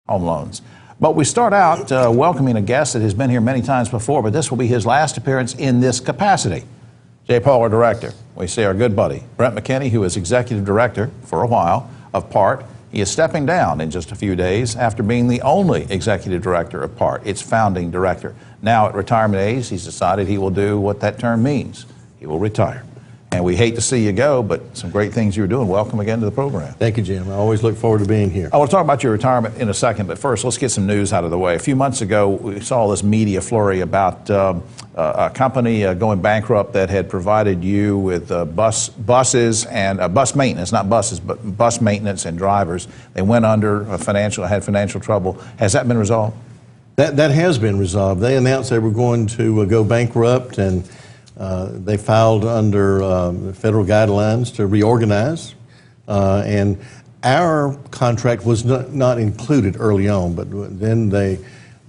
home loans. But we start out welcoming a guest that has been here many times before, but this will be his last appearance in this capacity. J. Paul, our director. We see our good buddy, Brent McKinney, who is executive director for a while of PART. He is stepping down in just a few days after being the only executive director of PART, its founding director. Now at retirement age, he's decided he will do what that term means. He will retire. And we hate to see you go, but some great things you're doing. Welcome again to the program. Thank you, Jim. I always look forward to being here. I want to talk about your retirement in a second, but first let's get some news out of the way. A few months ago, we saw this media flurry about a company going bankrupt that had provided you with buses and bus maintenance, not buses, but bus maintenance and drivers. They went under had financial trouble. Has that been resolved? That has been resolved. They announced they were going to go bankrupt, and they filed under federal guidelines to reorganize, and our contract was not included early on, but then they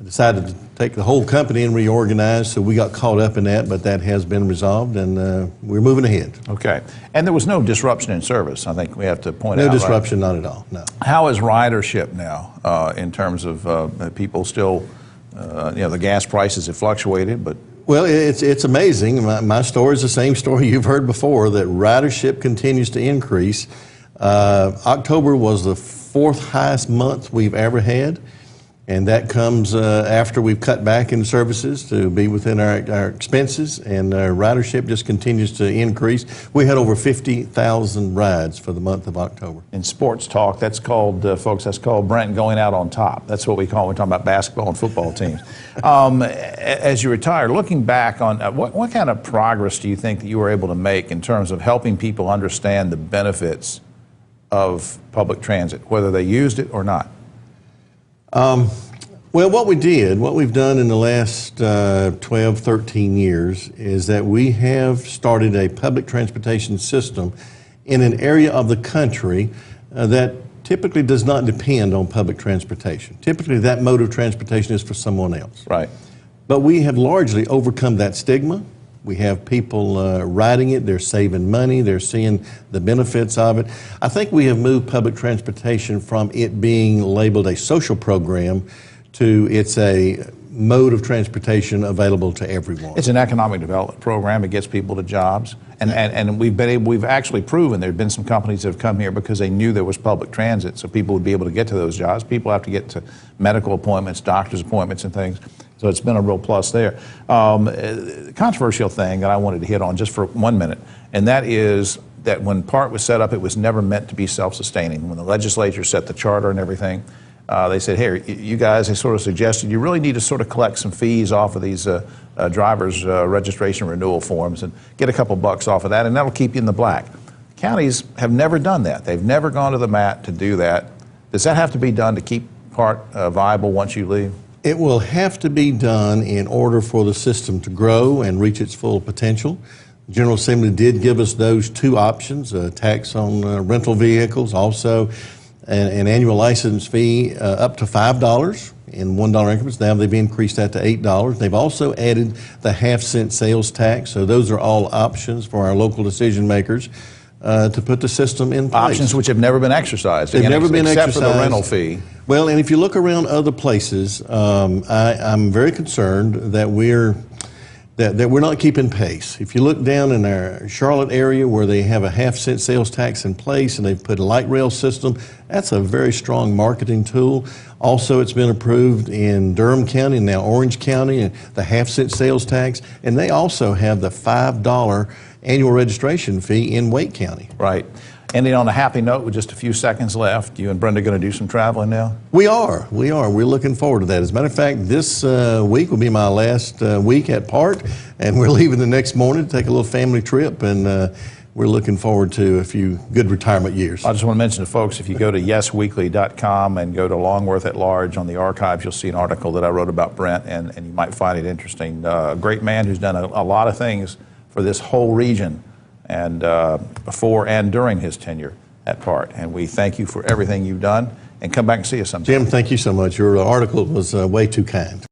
decided to take the whole company and reorganize, so we got caught up in that, but that has been resolved, and we're moving ahead. Okay. And there was no disruption in service, I think we have to point out. No disruption, right? Not at all, no. How is ridership now in terms of people still, the gas prices have fluctuated, but... Well, it's amazing. My story is the same story you've heard before, that ridership continues to increase. October was the fourth highest month we've ever had, and that comes after we've cut back in services to be within our expenses, and ridership just continues to increase. We had over 50,000 rides for the month of October. In sports talk, that's called, folks, that's called Brent going out on top. That's what we call when we're talking about basketball and football teams. As you retire, looking back on what kind of progress do you think that you were able to make in terms of helping people understand the benefits of public transit, whether they used it or not? Well, what we've done in the last 12, 13 years is that we have started a public transportation system in an area of the country that typically does not depend on public transportation. Typically, that mode of transportation is for someone else. Right. But we have largely overcome that stigma. We have people riding it, they're saving money, they're seeing the benefits of it. I think we have moved public transportation from it being labeled a social program to it's a mode of transportation available to everyone. It's an economic development program. It gets people to jobs. And we've actually proven there have been some companies that have come here because they knew there was public transit, so people would be able to get to those jobs. People have to get to medical appointments, doctor's appointments and things. So it's been a real plus there. Controversial thing that I wanted to hit on just for 1 minute, and that is that when PART was set up, it was never meant to be self-sustaining. When the legislature set the charter and everything, they said, hey, you guys, they sort of suggested you really need to sort of collect some fees off of these drivers' registration renewal forms and get a couple bucks off of that, and that'll keep you in the black. Counties have never done that. They've never gone to the mat to do that. Does that have to be done to keep PART viable once you leave? It will have to be done in order for the system to grow and reach its full potential. The General Assembly did give us those two options, a tax on rental vehicles, also an annual license fee up to $5 in $1 increments. Now they've increased that to $8. They've also added the half-cent sales tax, so those are all options for our local decision makers to put the system in place. Options which have never been exercised. They've never been exercised. Except for the rental fee. Well, and if you look around other places, I'm very concerned that we're not keeping pace. If you look down in our Charlotte area where they have a half-cent sales tax in place and they've put a light rail system, that's a very strong marketing tool. Also, it's been approved in Durham County and now Orange County, and the half-cent sales tax, and they also have the $5 annual registration fee in Wake County. Right. Ending on a happy note with just a few seconds left, you and Brenda are going to do some traveling now? We are. We're looking forward to that. As a matter of fact, this week will be my last week at PART, and we're leaving the next morning to take a little family trip, and we're looking forward to a few good retirement years. I just want to mention to folks, if you go to yesweekly.com and go to Longworth at Large on the archives, you'll see an article that I wrote about Brent, and you might find it interesting. A great man who's done a lot of things for this whole region, and before and during his tenure at PART. And we thank you for everything you've done, and come back and see us sometime. Jim, thank you so much. Your article was way too kind.